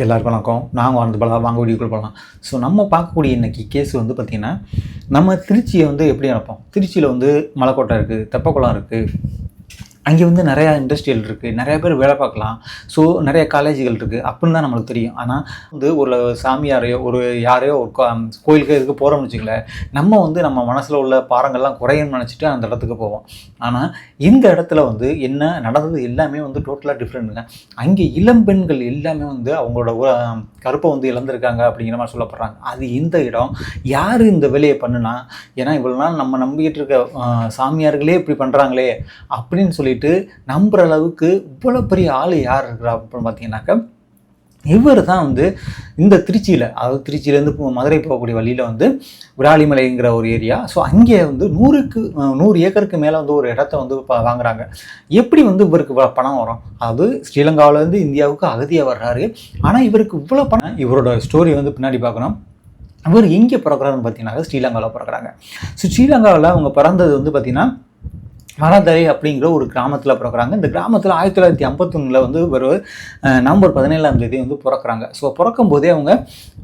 எல்லாருக்கும் வணக்கம். நாங்கள் வந்து வாங்க வீடியோக்குள்ள போகலாம். ஸோ நம்ம பார்க்கக்கூடிய இன்றைக்கி கேஸ் வந்து பார்த்திங்கன்னா, நம்ம திருச்சியை வந்து எப்படி நினைப்போம்? திருச்சியில் வந்து மலைக்கோட்டை இருக்குது, தெப்பக்குளம் இருக்குது, அங்கே வந்து நிறையா இண்டஸ்ட்ரியல் இருக்குது, நிறையா பேர் வேலை பார்க்கலாம். ஸோ நிறைய காலேஜுகள் இருக்குது அப்படின்னு தான் நம்மளுக்கு தெரியும். ஆனால் வந்து ஒரு சாமியாரையோ யாரையோ ஒரு கோயிலுக்கு இதுக்கு போகிறோம்னு வச்சுங்களேன், நம்ம வந்து நம்ம மனசில் உள்ள பாரங்கள்லாம் குறையும்னு நினச்சிட்டு அந்த இடத்துக்கு போவோம். ஆனால் இந்த இடத்துல வந்து என்ன நடந்தது எல்லாமே வந்து டோட்டலாக டிஃப்ரெண்ட்டுங்க. அங்கே இளம்பெண்கள் எல்லாமே வந்து அவங்களோட கருப்பை வந்து இழந்திருக்காங்க அப்படிங்கிற மாதிரி சொல்லப்படுறாங்க. அது இந்த இடம் யார் இந்த வேலையை பண்ணுனா, ஏன்னா இவ்வளோ நாள் நம்ம நம்பிக்கிட்டு இருக்க சாமியார்களே இப்படி பண்ணுறாங்களே அப்படின்னு சொல்லிட்டு நம்புகிற அளவுக்கு இவ்வளோ பெரிய ஆள் யார் இருக்கிறா அப்படின்னு பார்த்தீங்கன்னாக்கா, இவர் தான் வந்து இந்த திருச்சியில், அதாவது திருச்சியிலேருந்து மதுரை போகக்கூடிய வழியில் வந்து விராலிமலைங்கிற ஒரு ஏரியா. ஸோ அங்கே வந்து 100 ஏக்கருக்கு மேலே வந்து ஒரு இடத்த வந்து வாங்குறாங்க. எப்படி வந்து இவருக்கு பணம் வரும்? அதாவது ஸ்ரீலங்காவிலேருந்து இந்தியாவுக்கு அகதியாக வர்றாரு. ஆனால் இவருக்கு இவ்வளோ பணம், இவரோட ஸ்டோரி வந்து பின்னாடி பார்க்கணும். இவர் எங்கே பிறக்கிறாருன்னு பார்த்தீங்கன்னா ஸ்ரீலங்காவில் பிறக்கிறாங்க. ஸோ ஸ்ரீலங்காவில் அவங்க பிறந்தது வந்து பார்த்திங்கன்னா மரதரை அப்படிங்கிற ஒரு கிராமத்தில் பிறக்கிறாங்க. இந்த கிராமத்தில் 1951 வந்து ஒரு நவம்பர் 17 வந்து பிறக்கிறாங்க. ஸோ பிறக்கும் போதே அவங்க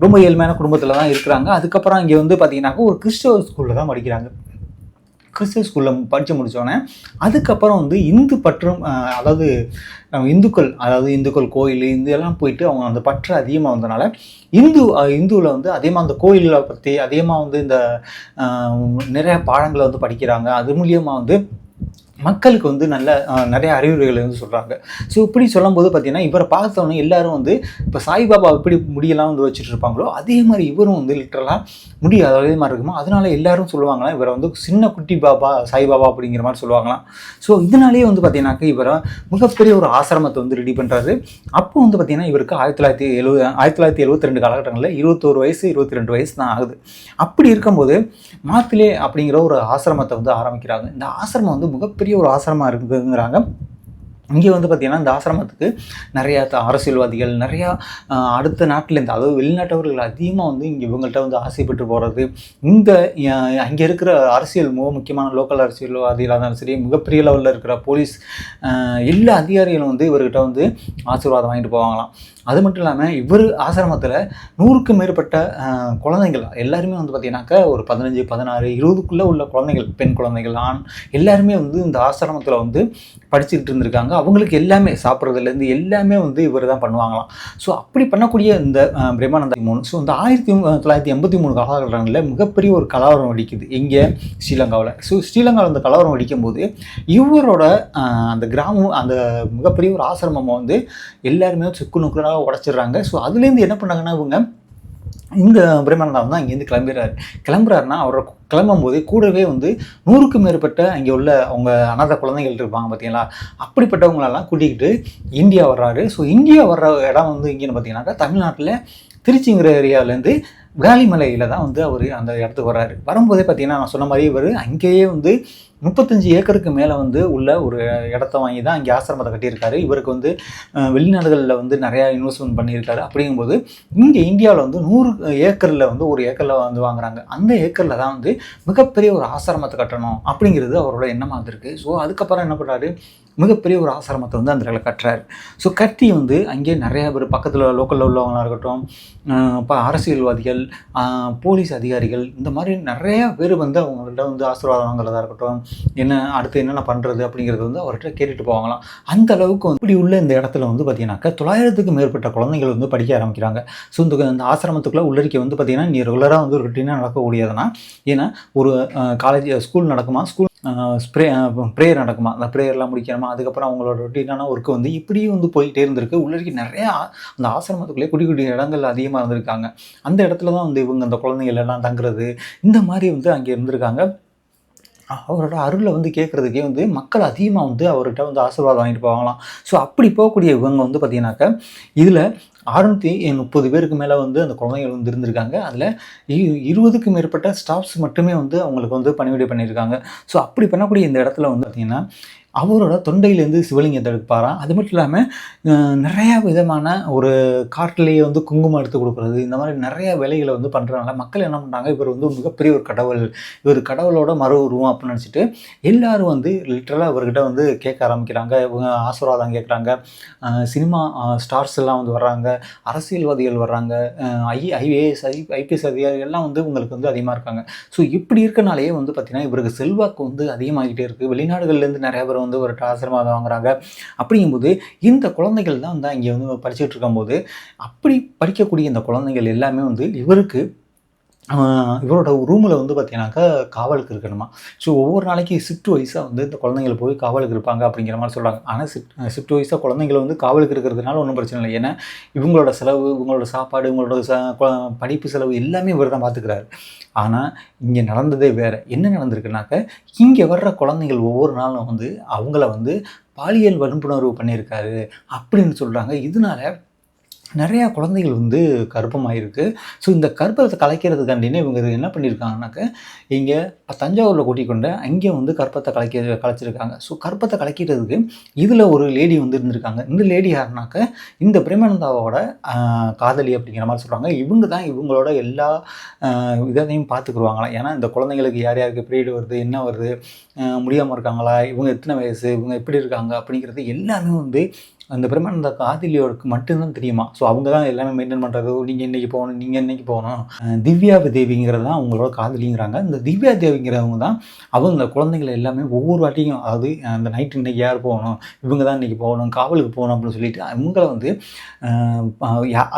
ரொம்ப ஏழ்மையான குடும்பத்தில் தான் இருக்கிறாங்க. அதுக்கப்புறம் இங்கே வந்து பார்த்தீங்கன்னாக்கா ஒரு கிறிஸ்தவ ஸ்கூலில் தான் படிக்கிறாங்க. கிறிஸ்தவ ஸ்கூலில் படித்து முடித்தோடனே அதுக்கப்புறம் வந்து இந்து பற்றும், அதாவது இந்துக்கள் கோயில் இதெல்லாம் போயிட்டு அவங்க அந்த பற்று அதிகமாக வந்தனால இந்துவில் வந்து அதிகமாக அந்த கோயிலை பற்றி அதிகமாக வந்து இந்த நிறைய பாடங்களை வந்து படிக்கிறாங்க. அது மூலியமாக வந்து மக்களுக்கு வந்து நிறைய அறிவுரைகளை வந்து சொல்கிறாங்க. ஸோ இப்படி சொல்லும்போது பார்த்தீங்கன்னா, இவரை பார்த்தோன்னே எல்லாரும் வந்து இப்போ சாய்பாபா எப்படி முடியெல்லாம் வந்து வச்சுட்டு இருப்பாங்களோ அதே மாதிரி இவரும் வந்து லிட்டரலாக முடி அதே மாதிரி இருக்குமோ, அதனால எல்லாரும் சொல்லுவாங்களாம் இவரை வந்து சின்ன குட்டி பாபா சாய்பாபா அப்படிங்கிற மாதிரி சொல்லுவாங்களாம். ஸோ இதனாலேயே வந்து பார்த்தீங்கன்னாக்கா இவரை மிகப்பெரிய ஒரு ஆசிரமத்தை வந்து ரெடி பண்ணுறாரு. அப்போ வந்து பார்த்தீங்கன்னா இவருக்கு 1972 காலகட்டங்களில் 21 வயசு 22 வயசு தான் ஆகுது. அப்படி இருக்கும்போது மாத்திலே அப்படிங்கிற ஒரு ஆசிரமத்தை வந்து ஆரம்பிக்கிறாங்க. இந்த ஆசிரமம் வந்து மிகப்பெரிய ஒரு ஆசிரமம் இருக்குதுங்கிறாங்க. இங்கே வந்து பார்த்திங்கன்னா இந்த ஆசிரமத்துக்கு நிறையா அரசியல்வாதிகள், நிறையா அடுத்த நாட்டிலேருந்து, அதாவது வெளிநாட்டவர்கள் அதிகமாக வந்து இங்கே இவங்கள்ட்ட வந்து ஆசைப்பட்டு போகிறது. அங்கே இருக்கிற அரசியல் முக்கியமான லோக்கல் அரசியல்வாதிகளாக இருந்தாலும் சரி, மிகப்பெரிய லெவலில் இருக்கிற போலீஸ் எல்லா அதிகாரிகளும் வந்து இவர்கிட்ட வந்து ஆசீர்வாதம் வாங்கிட்டு போவாங்களாம். அது மட்டும் இல்லாமல் இவர் ஆசிரமத்தில் 100க்கும் மேற்பட்ட குழந்தைகள் எல்லாருமே வந்து பார்த்திங்கனாக்கா ஒரு 15, 16, 20க்குள்ளே உள்ள குழந்தைகள், பெண் குழந்தைகள், ஆண் எல்லாருமே வந்து இந்த ஆசிரமத்தில் வந்து படிச்சுக்கிட்டு இருந்திருக்காங்க. அவங்களுக்கு எல்லாமே சாப்பிட்றதுலேருந்து எல்லாமே வந்து இவர் தான் பண்ணுவாங்களாம். ஸோ அப்படி பண்ணக்கூடிய இந்த பிரம்மானந்தா 3 ஸோ இந்த 1983 காலகட்டங்களில் மிகப்பெரிய ஒரு கலவரம் வெடிக்குது இங்கே ஸ்ரீலங்காவில். ஸோ ஸ்ரீலங்காவில் அந்த கலவரம் வெடிக்கும்போது இவரோட அந்த கிராமம், அந்த மிகப்பெரிய ஒரு ஆசிரமம் வந்து எல்லாருமே சுக்கு நுக்குறாக உடச்சிடுறாங்க. ஸோ அதுலேருந்து என்ன பண்ணாங்கன்னா இவங்க இந்த பிரம்மானந்தா தான் இங்கேருந்து கிளம்புறாருன்னா அவரை கிளம்பும் போதே கூடவே வந்து 100க்கும் மேற்பட்ட அங்கே உள்ள அவங்க அனாதை குழந்தைகள் இருப்பாங்க பார்த்தீங்களா, அப்படிப்பட்டவங்களெல்லாம் கூட்டிக்கிட்டு இந்தியா வர்றாரு. ஸோ இந்தியா வர்ற இடம் வந்து இங்கேன்னு பார்த்தீங்கன்னாக்கா தமிழ்நாட்டில் திருச்சிங்கிற ஏரியாவிலேருந்து விராலிமலையில் தான் வந்து அவர் அந்த இடத்துக்கு வர்றாரு. வரும்போதே பார்த்தீங்கன்னா நான் சொன்ன மாதிரி இவர் அங்கேயே வந்து 35 ஏக்கருக்கு மேலே வந்து உள்ள ஒரு இடத்த வாங்கி தான் அங்கே ஆசிரமத்தை கட்டியிருக்காரு. இவருக்கு வந்து வெளிநாடுகளில் வந்து நிறையா இன்வெஸ்ட்மெண்ட் பண்ணியிருக்காரு. அப்படிங்கும்போது இங்கே இந்தியாவில் வந்து 100 ஏக்கரில் வந்து ஒரு ஏக்கரில் வந்து வாங்குறாங்க. அந்த ஏக்கரில் தான் வந்து மிகப்பெரிய ஒரு ஆசிரமத்தை கட்டணும் அப்படிங்கிறது அவரோட எண்ணமாக இருந்திருக்கு. ஸோ அதுக்கப்புறம் என்ன பண்ணுறாரு, மிகப்பெரிய ஒரு ஆசிரமத்தை வந்து அந்த இடத்துல கட்டுறாரு. ஸோ கட்டி வந்து அங்கே நிறையா பேர் பக்கத்தில் லோக்கலில் உள்ளவங்களாக இருக்கட்டும், இப்போ அரசியல்வாதிகள், போலீஸ் அதிகாரிகள், இந்த மாதிரி நிறையா பேர் வந்து அவங்கள்ட்ட வந்து ஆசீர்வாதம் வாங்குறதா இருக்கட்டும், அடுத்து என்னென்ன பண்ணுறது அப்படிங்கிறது வந்து அவர்கிட்ட கேட்டுட்டு போவாங்களாம். அந்த அளவுக்கு வந்து இப்படி உள்ள இந்த இடத்துல வந்து பார்த்தீங்கன்னாக்கா 900க்கும் மேற்பட்ட குழந்தைகள் வந்து படிக்க ஆரம்பிக்கிறாங்க. ஸோ இந்த ஆசிரமத்துக்குள்ளே உள்ளிருக்க வந்து பார்த்தீங்கன்னா நீ ரெகுலராக வந்து ரொட்டீனாக நடக்கக்கூடியதுனா, ஏன்னா ஒரு ஸ்கூல் நடக்குமா, ப்ரேயர் நடக்குமா, அந்த ப்ரேயர்லாம் முடிக்கணுமா, அதுக்கப்புறம் அவங்களோட ரொட்டீனான ஒர்க்கு வந்து இப்படியும் வந்து போயிட்டே இருந்திருக்கு. உள்ளிருக்க நிறையா அந்த ஆசிரமத்துக்குள்ளே குடி இடங்கள் அதிகமாக இருந்திருக்காங்க. அந்த இடத்துல தான் வந்து இவங்க அந்த குழந்தைகள் எல்லாம் தங்குறது, இந்த மாதிரி வந்து அங்கே இருந்திருக்காங்க. அவரோட அருளை வந்து கேட்குறதுக்கே வந்து மக்கள் அதிகமாக வந்து அவர்கிட்ட வந்து ஆசீர்வாதம் வாங்கிட்டு போவாங்களாம். ஸோ அப்படி போகக்கூடிய இவங்க வந்து பார்த்தீங்கன்னாக்கா இதில் 630 பேருக்கு மேலே வந்து அந்த குழந்தைகள் வந்து இருந்திருக்காங்க. அதில் 20க்கும் மேற்பட்ட ஸ்டாஃப்ஸ் மட்டுமே வந்து அவங்களுக்கு வந்து பணிவிடை பண்ணியிருக்காங்க. ஸோ அப்படி பண்ணக்கூடிய இந்த இடத்துல வந்து பார்த்திங்கன்னா அவரோட தொண்டையிலேருந்து சிவலிங்கத்தை எடுப்பாராம். அது மட்டும் இல்லாமல் நிறையா விதமான ஒரு காட்டிலேயே வந்து குங்குமம் எடுத்து கொடுக்குறது, இந்த மாதிரி நிறையா வேலைகளை வந்து பண்ணுறதுனால மக்கள் என்ன பண்ணுறாங்க, இவர் வந்து மிகப்பெரிய ஒரு கடவுள், இவர் கடவுளோட மறு உருவம் அப்படின்னு நினச்சிட்டு எல்லாரும் வந்து லிட்டரலாக இவர்கிட்ட வந்து கேட்க ஆரம்பிக்கிறாங்க. இவங்க ஆசீர்வாதம் கேட்குறாங்க. சினிமா ஸ்டார்ஸ் எல்லாம் வந்து வர்றாங்க, அரசியல்வாதிகள் வர்றாங்க, ஐஏஎஸ் ஐபிஎஸ் அதிகாரிகள் எல்லாம் வந்து உங்களுக்கு வந்து அதிகமாக இருக்காங்க. ஸோ இப்படி இருக்கனாலேயே வந்து பார்த்திங்கன்னா இவருக்கு செல்வாக்கு வந்து அதிகமாகிட்டே இருக்குது. வெளிநாடுகள்லேருந்து நிறையா பேர் வந்து ஒரு ஆசீர்வாதம் வாங்குறாங்க. அப்படிங்கும்போது இந்த குழந்தைகள் தான் வந்து இங்கே வந்து படிச்சுட்டு இருக்கும்போது, அப்படி படிக்கக்கூடிய இந்த குழந்தைகள் எல்லாமே வந்து இவரோட ரூமில் வந்து பார்த்தீங்கன்னாக்கா காவலுக்கு இருக்கணுமா. ஸோ ஒவ்வொரு நாளைக்கு ஷிஃப்ட் வைஸாக வந்து இந்த குழந்தைங்கள போய் காவலுக்கு இருப்பாங்க அப்படிங்கிற மாதிரி சொல்கிறாங்க. ஆனால் ஷிஃப்ட் வைஸாக குழந்தைங்கள வந்து காவலுக்கு இருக்கிறதுனால ஒன்றும் பிரச்சனை இல்லை. ஏன்னா இவங்களோட செலவு, இவங்களோட சாப்பாடு, இவங்களோட படிப்பு செலவு எல்லாமே இவர் தான் பார்த்துக்கிறாரு. ஆனால் இங்கே நடந்ததே வேறு. என்ன நடந்திருக்குனாக்க, இங்கே வர்ற குழந்தைகள் ஒவ்வொரு நாளும் வந்து அவங்கள வந்து பாலியல் வன்புணர்வு பண்ணியிருக்காரு அப்படின்னு சொல்கிறாங்க. இதனால நிறையா குழந்தைகள் வந்து கர்ப்பமாயிருக்கு. ஸோ இந்த கர்ப்பத்தை கலைக்கிறதுக்காண்டினே இவங்க என்ன பண்ணியிருக்காங்கனாக்க, இங்கே தஞ்சாவூரில் கூட்டிக் கொண்டு அங்கே வந்து கர்ப்பத்தை கலைச்சிருக்காங்க. ஸோ கர்ப்பத்தை கலைக்கிறதுக்கு இதில் ஒரு லேடி வந்து இருந்திருக்காங்க. இந்த லேடி யாருனாக்க, இந்த பிரேமானந்தாவோட காதலி அப்படிங்கிற மாதிரி சொல்கிறாங்க. இவங்க தான் இவங்களோட எல்லா இதையும் பார்த்துக்குருவாங்களாம். ஏன்னா இந்த குழந்தைங்களுக்கு யார் யாருக்கு பீரியட் வருது, என்ன வருது, முடியாமல் இருக்காங்களா, இவங்க எத்தனை வயசு, இவங்க எப்படி இருக்காங்க அப்படிங்கிறது எல்லாமே வந்து அந்த பிரம்மானந்த காதலியோருக்கு மட்டும்தான் தெரியுமா. ஸோ அவங்க தான் எல்லாமே மெயின்டைன் பண்ணுறது. நீங்கள் இன்றைக்கி போகணும், நீங்கள் இன்றைக்கி போகணும். திவ்யா தேவிங்கிறது தான் அவங்களோட காதலிங்கிறாங்க. இந்த திவ்யா தேவிங்கிறவங்க தான் அவங்க இந்த குழந்தைங்களை எல்லாமே ஒவ்வொரு வாட்டியும், அதாவது அந்த நைட்டு இன்றைக்கி யார் போகணும், இவங்க தான் இன்றைக்கி போகணும், காவலுக்கு போகணும் அப்படின்னு சொல்லிட்டு அவங்கள வந்து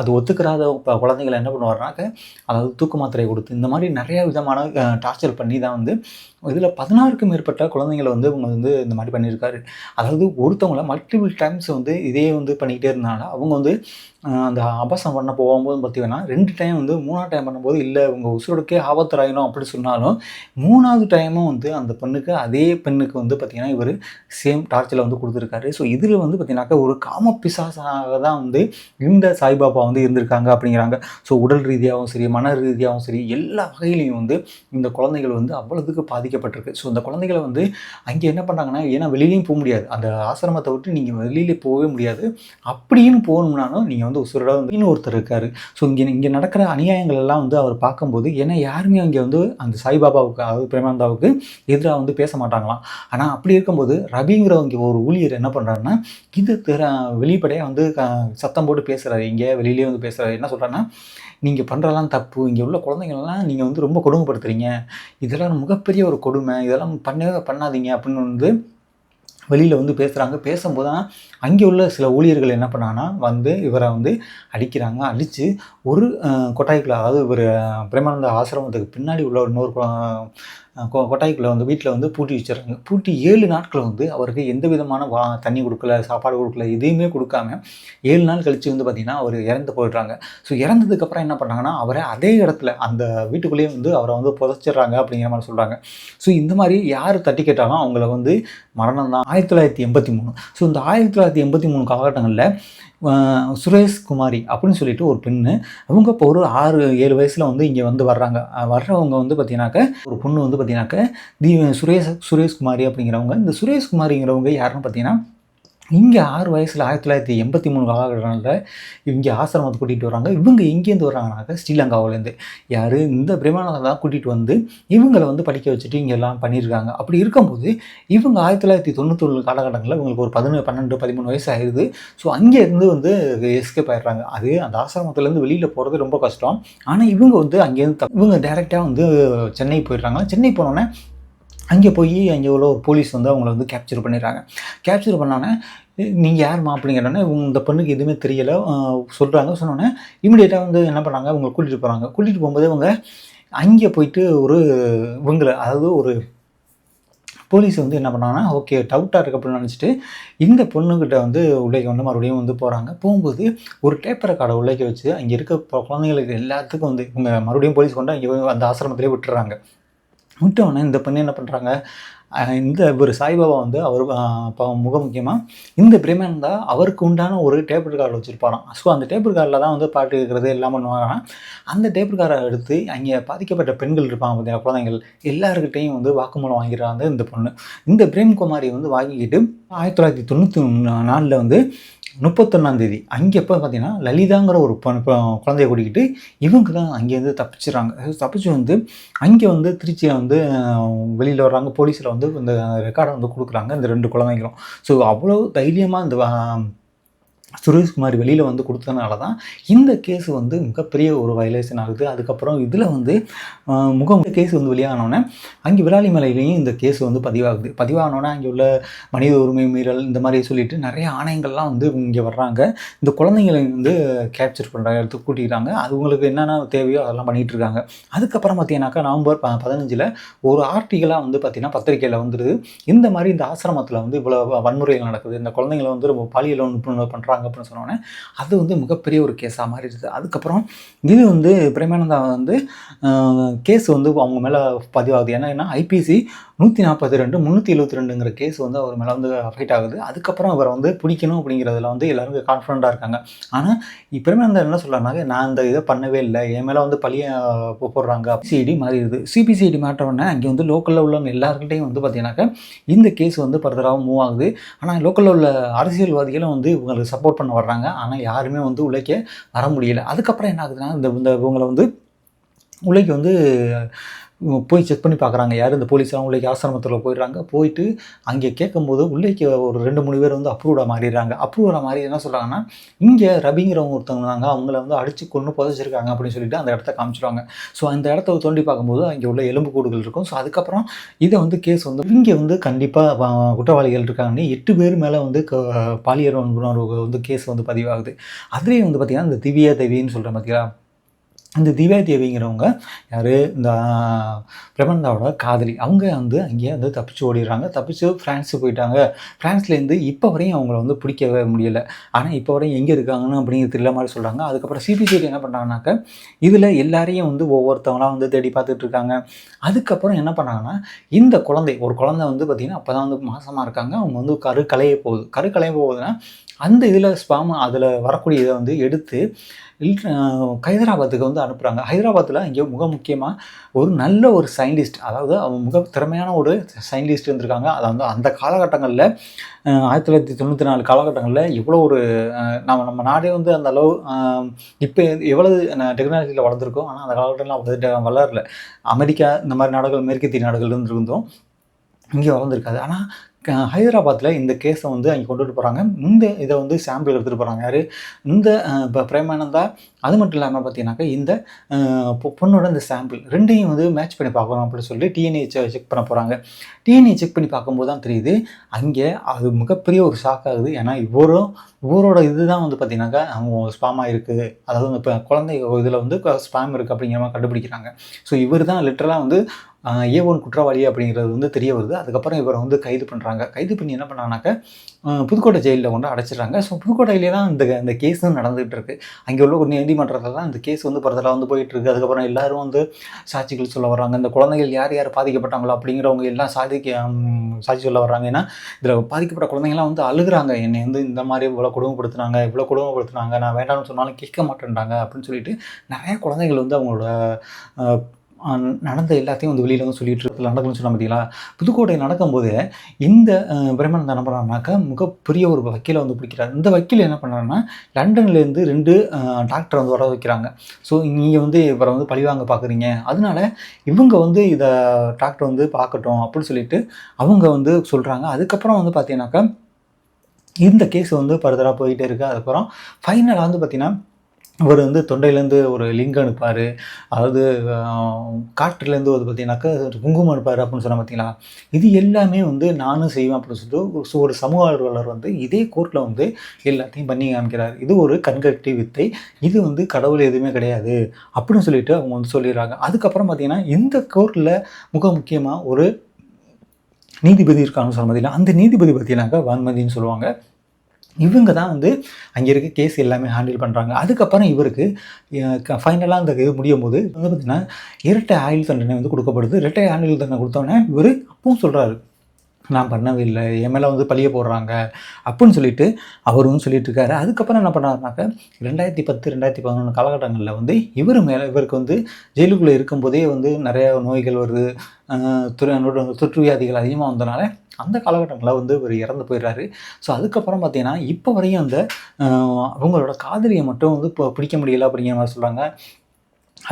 அது ஒத்துக்கிறாத குழந்தைங்களை என்ன பண்ணுவாருனாக்க, அதாவது தூக்கு மாத்திரை கொடுத்து இந்த மாதிரி நிறையா விதமான டார்ச்சர் பண்ணி தான் வந்து இதில் 16க்கும் மேற்பட்ட குழந்தைங்களை வந்து இவங்க வந்து இந்த மாதிரி பண்ணியிருக்காரு. அதாவது ஒருத்தவங்கள மல்டிபிள் டைம்ஸ் வந்து இதே வந்து பண்ணிக்கிட்டே இருந்தாங்க. அவங்க வந்து அந்த அபாசம் பண்ண போகும்போது பார்த்தீங்கன்னா 2 டைம் வந்து 3ஆவது டைம் பண்ணும்போது இல்லை உங்கள் உசுரோடுக்கே ஆபத்தாயிடும் அப்படி சொன்னாலும் 3ஆவது டைமும் வந்து அந்த பெண்ணுக்கு, அதே பெண்ணுக்கு வந்து பார்த்திங்கன்னா இவர் சேம் டார்ச்சரில் வந்து கொடுத்துருக்காரு. ஸோ இதில் வந்து பார்த்திங்கனாக்கா ஒரு காம பிசாசாக தான் வந்து இந்த சாய்பாபா வந்து இருந்திருக்காங்க அப்படிங்கிறாங்க. ஸோ உடல் ரீதியாகவும் சரி, மன ரீதியாகவும் சரி, எல்லா வகையிலையும் வந்து இந்த குழந்தைகள் வந்து அவ்வளவுக்கு பாதிக்கப்பட்டிருக்கு. ஸோ இந்த குழந்தைகளை வந்து அங்கே என்ன பண்ணுறாங்கன்னா, ஏன்னா வெளியிலையும் போக முடியாது, அந்த ஆசிரமத்தை விட்டு நீங்கள் வெளியிலே போகவே முடியாது. அப்படின்னு போகணும்னாலும் நீங்கள் வந்து உசுரோட வந்து ஒருத்தர் இருக்காரு. ஸோ இங்கே நடக்கிற அநியாயங்கள் எல்லாம் வந்து அவர் பார்க்கும்போது, ஏன்னா யாருமே அங்கே வந்து அந்த சாய்பாபாவுக்கு, அதாவது பிரேமானந்தாவுக்கு எதிராக வந்து பேச மாட்டாங்களாம். ஆனால் அப்படி இருக்கும்போது ரவிங்கிறவங்க ஒரு ஊழியர் என்ன பண்ணுறாருன்னா, இது வெளிப்படையாக வந்து சத்தம் போட்டு பேசுகிறாரு. இங்கே வெளியிலே வந்து பேசுகிறாரு. என்ன சொல்கிறாருன்னா, நீங்கள் பண்ணுறதெல்லாம் தப்பு, இங்கே உள்ள குழந்தைங்களெல்லாம் நீங்கள் வந்து ரொம்ப கொடுமைப்படுத்துறீங்க, இதெல்லாம் மிகப்பெரிய ஒரு கொடுமை, இதெல்லாம் பண்ணாதீங்க அப்படின்னு வந்து வெளியில் வந்து பேசுகிறாங்க. பேசும்போது தான் அங்கே உள்ள சில ஊழியர்கள் என்ன பண்ணாங்கன்னா வந்து இவரை வந்து அடிக்கிறாங்க. அடித்து ஒரு கொட்டாய்க்குள்ளே, அதாவது இவர் பிரேமானந்த ஆசிரமத்துக்கு பின்னாடி உள்ள இன்னொரு கொட்டாய்க்குள்ளே வந்து வீட்டில் வந்து பூட்டி வச்சிடறாங்க. பூட்டி 7 நாட்கள் வந்து அவருக்கு எந்த விதமான தண்ணி கொடுக்கல, சாப்பாடு கொடுக்கல, எதையுமே கொடுக்காம 7 நாள் கழித்து வந்து பார்த்திங்கன்னா அவர் இறந்து போயிடுறாங்க. ஸோ இறந்ததுக்கப்புறம் என்ன பண்ணாங்கன்னா, அவரை அதே இடத்துல அந்த வீட்டுக்குள்ளேயே வந்து அவரை வந்து புதைச்சிட்றாங்க அப்படிங்கிற மாதிரி சொல்கிறாங்க. ஸோ இந்த மாதிரி யார் தட்டி கேட்டாலும் அவங்கள வந்து மரணம் தான். 1983. ஸோ இந்த 1983 காலகட்டங்களில் சுரேஷ் குமாரி அப்படின்னு சொல்லிட்டு ஒரு பெண்ணு, அவங்க இப்போ ஒரு 6-7 வயசில் வந்து இங்கே வந்து வர்றாங்க. வர்றவங்க வந்து பார்த்தீங்கன்னாக்க, ஒரு பொண்ணு வந்து பார்த்தீங்கன்னாக்க சுரேஷ் குமாரி அப்படிங்கிறவங்க. இந்த சுரேஷ் குமாரிங்கிறவங்க யாருன்னு பார்த்தீங்கன்னா, இங்கே 6 வயசில் 1983 காலகட்டங்களில் இங்கே ஆசிரமத்தை கூட்டிகிட்டு வராங்க. இவங்க எங்கேருந்து வர்றாங்கனாக்கா, ஸ்ரீலங்காவிலேருந்து. யார், இந்த பிரேமானந்தா தான் கூட்டிகிட்டு வந்து இவங்களை வந்து படிக்க வச்சுட்டு இங்கே எல்லாம் பண்ணியிருக்காங்க. அப்படி இருக்கும்போது இவங்க 1991 காலகட்டங்களில் இவங்களுக்கு ஒரு 12-13 வயசு ஆயிடுது. ஸோ அங்கேருந்து வந்து எஸ்கேப் ஆகிடுறாங்க. அது அந்த ஆசிரமத்துலேருந்து வெளியில் போகிறது ரொம்ப கஷ்டம். ஆனால் இவங்க வந்து அங்கேருந்து இவங்க டைரெக்டாக வந்து சென்னை போயிடுறாங்க. சென்னை போனோன்னே அங்கே உள்ள ஒரு போலீஸ் வந்து அவங்கள வந்து கேப்சர் பண்ணிடுறாங்க. கேப்சர் பண்ணோன்னே, நீங்கள் யாருமா அப்படிங்கிறோன்னே, இந்த பெண்ணுக்கு எதுவுமே தெரியலை சொல்கிறாங்க. சொன்னோன்னே இமிடியேட்டாக வந்து என்ன பண்ணாங்க, இவங்களை கூட்டிகிட்டு போகிறாங்க. கூட்டிகிட்டு போகும்போது இவங்க அங்கே போயிட்டு அதாவது ஒரு போலீஸ் வந்து என்ன பண்ணாங்கன்னா, ஓகே டவுட்டாக இருக்குது அப்படின்னு நினச்சிட்டு இந்த பொண்ணுக்கிட்ட வந்து உள்ளே வந்து மறுபடியும் வந்து போகிறாங்க. போகும்போது ஒரு டேப் ரெக்கார்டை உள்ளே வச்சு அங்கே இருக்க குழந்தைங்களுக்கு எல்லாத்துக்கும் வந்து இவங்க மறுபடியும் போலீஸ் கொண்டு அங்கே அந்த ஆசிரமத்திலே விட்டுறாங்க. விட்டோடனே இந்த பெண்ணு என்ன பண்ணுறாங்க, இந்த ஒரு சாய்பாபா வந்து அவர் இப்போ முக்கியமாக இந்த பிரேமானந்தா அவருக்கு உண்டான ஒரு டேபிள் கார்டு வச்சுருப்பாராம். ஸோ அந்த டேபிள் கார்டில் தான் வந்து பாட்டு கேட்குறது எல்லாம் பண்ணுவாராம். அந்த டேபிள் கார்டை எடுத்து அங்கே பாதிக்கப்பட்ட பெண்கள் இருப்பாங்க பார்த்தீங்கன்னா, குழந்தைகள் எல்லாருக்கிட்டையும் வந்து வாக்குமூலம் வாங்கிறாங்க இந்த பொண்ணு. இந்த பிரேம்குமாரி வந்து வாங்கிக்கிட்டு 1994 வந்து 31 அங்கே எப்போ பார்த்தீங்கன்னா லலிதாங்கிற ஒரு குழந்தைய கூட்டிக்கிட்டு இவங்க தான் அங்கேருந்து தப்பிச்சுறாங்க. தப்பிச்சு வந்து அங்கே வந்து திருச்சியில் வந்து வெளியில் வர்றாங்க. போலீஸில் வந்து இந்த ரெக்கார்டை வந்து கொடுக்குறாங்க இந்த 2 குழந்தைங்களும். ஸோ அவ்வளோ தைரியமாக இந்த சுரேஷ்குமார் வெளியில் வந்து கொடுத்ததுனால தான் இந்த கேஸ் வந்து மிகப்பெரிய ஒரு வயலேஷன் ஆகுது. அதுக்கப்புறம் இதில் வந்து கேஸ் வந்து வெளியானோடனே அங்கே விராலிமலையிலையும் இந்த கேஸ் வந்து பதிவாகுது. பதிவானோடனே அங்கே உள்ள மனித உரிமை மீறல் இந்த மாதிரி சொல்லிட்டு நிறைய ஆணையங்கள்லாம் வந்து இங்கே வர்றாங்க. இந்த குழந்தைங்களை வந்து கேப்சர் பண்ணுறாங்க, எடுத்து கூட்டிக்கிறாங்க. அது உங்களுக்கு என்னென்ன தேவையோ அதெல்லாம் பண்ணிகிட்டு இருக்காங்க. அதுக்கப்புறம் பார்த்தீங்கன்னாக்கா நவம்பர் 15 ஒரு ஆர்டிகலாக வந்து பார்த்தீங்கன்னா பத்திரிகையில் வந்துடுது. இந்த மாதிரி இந்த ஆசிரமத்தில் வந்து இவ்வளோ வன்முறைகள் நடக்குது, இந்த குழந்தைங்களை வந்து ரொம்ப பாலியல் பண்ணுறாங்க அப்படின்னு சொன்னோன்னே அது வந்து மிகப்பெரிய ஒரு கேஸாக மாறிடுது. அதுக்கப்புறம் இது வந்து பிரேமானந்தா வந்து கேஸ் வந்து அவங்க மேலே பதிவாகுது. ஏன்னா ஐபிசி 142 372ங்கிற கேஸ் வந்து அவர் மேலே வந்து அஃபெக்ட் ஆகுது. அதுக்கப்புறம் அவரை வந்து பிடிக்கணும் அப்படிங்கிறதுல வந்து எல்லாரும் கான்ஃபிடண்ட்டாக இருக்காங்க. ஆனால் பிரேமானந்தா என்ன சொல்கிறாங்க, நான் இந்த இதை பண்ணவே இல்லை, என் மேலே வந்து பழிய போடுறாங்க. சிஐடி மாறிடுது. சிபிசிஐடி மாற்றவுடனே அங்கே வந்து லோக்கலில் உள்ளவங்க எல்லாருக்கிட்டையும் வந்து பார்த்தீங்கன்னாக்கா இந்த கேஸ் வந்து ஃபர்தராக மூவ் ஆகுது. ஆனால் லோக்கலில் உள்ள அரசியல்வாதிகளும் வந்து இவங்களுக்கு சப்போர்ட் பண்ண வர்றாங்க. ஆனால் யாருமே வந்து உள்ளே வர முடியல. அதுக்கப்புறம் என்ன ஆகுதுன்னா இந்த இவங்களை வந்து உள்ளே வந்து போய் செக் பண்ணி பார்க்குறாங்க. யார் இந்த போலீஸ்லாம் உள்ளே ஆசிரமத்தில் போயிடுறாங்க. போயிட்டு அங்கே கேட்கும்போது உள்ளேக்கு ஒரு 2-3 பேர் வந்து அப்ரூவ்டாக மாறிடுறாங்க. அப்ரூவ்டாக மாறி என்ன சொல்கிறாங்கன்னா, இங்கே ரபிங்கிறவங்க ஒருத்தவங்க தாங்க, அவங்கள வந்து அடித்து கொன்று புதைச்சிருக்காங்க அப்படின்னு சொல்லிட்டு அந்த இடத்த காமிச்சிருவாங்க. ஸோ அந்த இடத்த தோண்டி பார்க்கும்போது அங்கே உள்ள எலும்புக்கூடுகள் இருக்கும். ஸோ அதுக்கப்புறம் இதை வந்து கேஸ் வந்து இங்கே வந்து கண்டிப்பாக குற்றவாளிகள் இருக்காங்கன்னு 8 பேர் மேலே வந்து பாலியல் வன்புணர்வு வந்து கேஸ் வந்து பதிவாகுது. அதுலேயும் வந்து பார்த்திங்கன்னா இந்த திவ்யா தேவின்னு சொல்கிறேன் பார்த்தீங்களா, இந்த திவ்யா தேவிங்கிறவங்க யார், இந்த பிரபந்தாவோட காதலி. அவங்க வந்து அங்கேயே வந்து தப்பிச்சு ஓடிடுறாங்க. தப்பிச்சு ஃப்ரான்ஸுக்கு போயிட்டாங்க. ஃப்ரான்ஸ்லேருந்து இப்போ வரையும் அவங்கள வந்து பிடிக்கவே முடியலை. ஆனால் இப்போ வரையும் எங்கே இருக்காங்கன்னு அப்படிங்கிறது தெரியல மாதிரி சொல்கிறாங்க. அதுக்கப்புறம் சிபிசிஐடி என்ன பண்ணுறாங்கனாக்கா இதில் எல்லாரையும் வந்து ஒவ்வொருத்தவங்களாம் வந்து தேடி பார்த்துட்டு இருக்காங்க. அதுக்கப்புறம் என்ன பண்ணாங்கன்னா இந்த ஒரு குழந்தை வந்து பார்த்திங்கன்னா அப்போ தான் வந்து மாசமாக இருக்காங்க. அவங்க வந்து கருக்கலைய போகுதுன்னா அந்த இதில் ஸ்பாம் அதில் வரக்கூடிய இதை வந்து எடுத்து ஹைதராபாத்துக்கு வந்து அனுப்புகிறாங்க. ஹைதராபாத்தில் இங்கே முக்கியமாக ஒரு நல்ல ஒரு சயின்டிஸ்ட், அதாவது அவங்க திறமையான ஒரு சயின்டிஸ்ட் இருந்திருக்காங்க. அதை வந்து அந்த காலகட்டங்களில் 1994 காலகட்டங்களில் எவ்வளோ ஒரு நம்ம நாடே வந்து அந்த அளவு இப்போ எவ்வளவு டெக்னாலஜியில் வளர்ந்துருக்கோம். ஆனால் அந்த காலகட்டத்தில் வளரல. அமெரிக்கா இந்த மாதிரி நாடுகள், மேற்கத்திய நாடுகள் இருந்திருந்தோம், இங்கே வளர்ந்துருக்காது. ஆனால் ஹைதராபாத்தில் இந்த கேஸை வந்து அங்கே கொண்டுட்டு போகிறாங்க. இந்த இதை வந்து சாம்பிள் எடுத்துகிட்டு போகிறாங்க. யார், இந்த இப்போ பிரேமானந்தா. அது மட்டும் இல்லாமல் பார்த்தீங்கன்னாக்கா இந்த பொண்ணோட இந்த சாம்பிள் ரெண்டையும் வந்து மேட்ச் பண்ணி பார்க்கணும் அப்படின்னு சொல்லி டிஎன்ஏ செக் பண்ண போகிறாங்க. டிஎன்ஏ செக் பண்ணி பார்க்கும்போது தான் தெரியுது அங்கே அது மிகப்பெரிய ஒரு ஷாக் ஆகுது. ஏன்னா இவரோட இதுதான் வந்து பார்த்தீங்கன்னாக்கா அவங்க ஸ்பாமாக இருக்குது, அதாவது இப்போ குழந்தை இதில் வந்து ஸ்பாம் இருக்குது அப்படிங்கிற மாதிரி கண்டுபிடிக்கிறாங்க. ஸோ இவர் தான் லிட்டரலாக வந்து A1 குற்றவாளி அப்படிங்கிறது வந்து தெரிய வருது. அதுக்கப்புறம் இவரை வந்து கைது பண்ணுறாங்க. கைது பண்ணி என்ன பண்ணாங்கனாக்கா புதுக்கோட்டை ஜெயிலில் கொண்டு அடைச்சிடுறாங்க. ஸோ புதுக்கோட்டையிலே தான் இந்த கேஸும் நடந்துகிட்டு இருக்குது. அங்கே உள்ள ஒரு நீதிமன்றத்தில் தான் இந்த கேஸ் வந்து பரதலாக வந்து போயிட்டுருக்கு. அதுக்கப்புறம் எல்லோரும் வந்து சாட்சிகள் சொல்ல வர்றாங்க. இந்த குழந்தைகள் யார் பாதிக்கப்பட்டாங்களோ அப்படிங்கிறவங்க எல்லாம் சாட்சி சொல்ல வர்றாங்க. ஏன்னா இதில் பாதிக்கப்பட்ட குழந்தைங்களாம் வந்து அழுகுறாங்க. என்னை வந்து இந்த மாதிரி இவ்வளோ கொடுமைப்படுத்துனாங்க, நான் வேண்டாம்னு சொன்னாலும் கேட்க மாட்டேன்றாங்க அப்படின்னு சொல்லிட்டு நிறைய குழந்தைகள் வந்து அவங்களோட நடந்த எல்லாத்தையும் வந்து வெளியில் வந்து சொல்லிட்டு இருக்கு. நடக்கும்னு சொன்ன பார்த்தீங்களா, புதுக்கோட்டை நடக்கும்போது இந்த பிரேமானந்தா என்ன பண்ணுறாருனாக்கா மிகப்பெரிய ஒரு வக்கீலை வந்து பிடிக்கிறார். இந்த வக்கீல் என்ன பண்ணுறாருன்னா லண்டன்லேருந்து 2 டாக்டர் வந்து வர வைக்கிறாங்க. ஸோ நீங்கள் வந்து இவரை வந்து பழிவாங்க பார்க்குறீங்க, அதனால இவங்க வந்து இதை டாக்டர் வந்து பார்க்கட்டும் அப்படின்னு சொல்லிட்டு அவங்க வந்து சொல்கிறாங்க. அதுக்கப்புறம் வந்து பார்த்தீங்கன்னாக்கா இந்த கேஸ் வந்து ஃபர்தராக போயிட்டே இருக்குது. அதுக்கப்புறம் ஃபைனலாக வந்து பார்த்திங்கன்னா அவர் வந்து தொண்டையிலேருந்து ஒரு லிங்க் அனுப்பார், அதாவது காற்றுலேருந்து வந்து பார்த்தீங்கன்னாக்கா குங்குமம் அனுப்பார் அப்படின்னு சொன்னால் பார்த்தீங்களா, இது எல்லாமே வந்து நானும் செய்வேன் அப்படின்னு சொல்லிட்டு ஒரு சமூக ஆர்வலர் வந்து இதே கோர்ட்டில் வந்து எல்லாத்தையும் பண்ணி காமிக்கிறார். இது ஒரு கண்கட்டி வித்தை, இது வந்து கடவுள் எதுவுமே கிடையாது அப்படின்னு சொல்லிட்டு அவங்க வந்து சொல்லிடுறாங்க. அதுக்கப்புறம் பார்த்தீங்கன்னா இந்த கோர்ட்டில் முக்கியமாக ஒரு நீதிபதி இருக்காங்கன்னு சொல்ல பார்த்தீங்கன்னா அந்த நீதிபதி பார்த்தீங்கன்னாக்கா வான்மதின்னு சொல்லுவாங்க. இவங்க தான் வந்து அங்கே இருக்க கேஸ் எல்லாமே ஹேண்டில் பண்ணுறாங்க. அதுக்கப்புறம் இவருக்கு ஃபைனலாக அந்த இது முடியும் போது வந்து பார்த்திங்கன்னா இரட்டை ஆயுள் தண்டனை வந்து கொடுக்கப்படுது. இரட்டை ஆயுள் தண்டனை கொடுத்தோன்னே இவர் அப்பவும் சொல்கிறாரு, நான் பண்ணவே இல்லை, என் மேலே வந்து பழிய போடுறாங்க அப்படின்னு சொல்லிட்டு அவர் வந்து சொல்லிட்டு இருக்காரு. அதுக்கப்புறம் என்ன பண்ணாருனாக்க 2010, 2011 காலகட்டங்களில் வந்து இவருக்கு வந்து ஜெயிலுக்குள்ளே இருக்கும்போதே வந்து நிறைய நோய்கள் வருது, தொற்று வியாதிகள் அதிகமாக வந்தனால அந்த காலகட்டங்களில் வந்து இவர் இறந்து போயிடுறாரு. ஸோ அதுக்கப்புறம் பார்த்தீங்கன்னா இப்போ வரையும் அந்த அவங்களோட காதலியை மட்டும் வந்து இப்போ பிடிக்க முடியல அப்படிங்கிற மாதிரி சொல்கிறாங்க.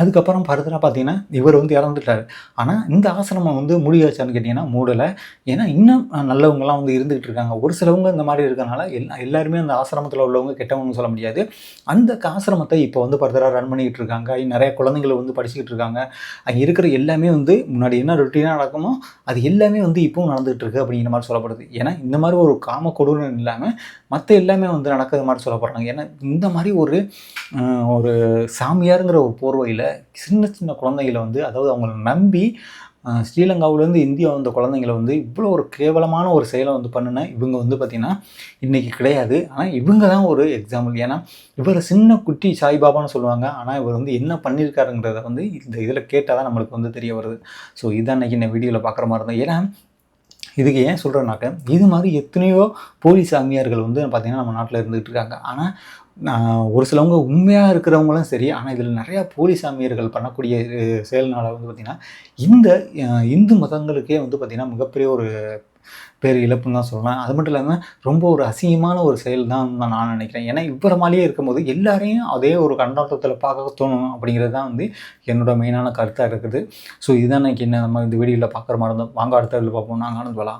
அதுக்கப்புறம் ஃபர்தராக பார்த்தீங்கன்னா, இவர் வந்து இறந்துட்டாரு. ஆனா, இந்த ஆசிரமம் வந்து மூடியாச்சான்னு கேட்டீங்கன்னா, மூடல. ஏன்னா, இன்னும் நல்லவங்கலாம் வந்து இருந்துகிட்டு இருக்காங்க. ஒரு சிலவங்க இந்த மாரி இருக்கனால, எல்லாருமே அந்த ஆசிரமத்தில உள்ளவங்க கெட்டவங்கன்னு சொல்ல முடியாது. அந்த ஆசிரமத்த இப்போ வந்து ஃபர்தரா ரன் பண்ணிக்கிட்டு இருக்காங்க. நெறைய குழந்தைகள் வந்து படிச்சுக்கிட்டு இருக்காங்க. அங்க இருக்கிற எல்லாமே வந்து முன்னாடி என்ன ரொட்டீனா நடக்குமோ, அது எல்லாமே வந்து இப்பவும் நடந்துகிட்டு இருக்கு அப்படிங்கிற மாரி சொல்லப்படுது. ஏன்னா, இந்த மாரி ஒரு காம கொடூரம் இல்லாம, மத்த எல்லாமே வந்து நடக்கிற மாரி சொல்லப்படுறாங்க. ஏன்னா, இந்த மாரி ஒரு சாமியாருங்கிற ஒரு போர்வையில சின்ன சின்ன குழந்தைகள வந்து அதாவது அவங்கள நம்பி ஸ்ரீலங்காவிலேருந்து இந்தியா வந்த குழந்தைங்கள வந்து இவ்வளோ ஒரு கேவலமான ஒரு செயலை வந்து பண்ணுன இவங்க வந்து பார்த்திங்கன்னா இன்றைக்கி கிடையாது. ஆனால் இவங்க தான் ஒரு எக்ஸாம்பிள். ஏன்னா இவர் சின்ன குட்டி சாய்பாபான்னு சொல்லுவாங்க. ஆனால் இவர் வந்து என்ன பண்ணியிருக்காருங்கிறத வந்து இந்த இதில் கேட்டால் தான் நம்மளுக்கு வந்து தெரிய வருது. ஸோ இதான் இன்றைக்கி இந்த வீடியோவில் பார்க்குற மாதிரி இருந்தது. ஏன்னா இதுக்கு ஏன் சொல்கிறேன்னாக்க இது மாதிரி எத்தனையோ போலி சாமியார்கள் வந்து பார்த்திங்கன்னா நம்ம நாட்டில் இருந்துகிட்டு இருக்காங்க. ஆனால் ஒரு சிலவங்க உண்மையாக இருக்கிறவங்களும் சரி, ஆனால் இதில் நிறையா போலி சாமியார்கள் பண்ணக்கூடிய செயல்னால வந்து பார்த்திங்கன்னா இந்த இந்து மதங்களுக்கே வந்து பார்த்திங்கன்னா மிகப்பெரிய ஒரு பேர் இழப்புன்னு தான் சொல்லலாம். அது மட்டும் இல்லாமல் ரொம்ப ஒரு அசிங்கமான ஒரு செயல் தான் நான் நினைக்கிறேன். ஏன்னா இவர மாதிரியே இருக்கும்போது எல்லாரையும் அதே ஒரு கண்ணோட்டத்தில் பார்க்க தோணும் அப்படிங்கிறது தான் வந்து என்னோட மெயினான கருத்தாக இருக்குது. ஸோ இதுதான் இன்னைக்கு நம்ம இந்த வீடியோவில் பார்க்குற மாதிரி இருந்தோம். வாங்க அடுத்த வீடியோவில் பார்ப்போம். நாங்கள் ஆனந்த் பாலா.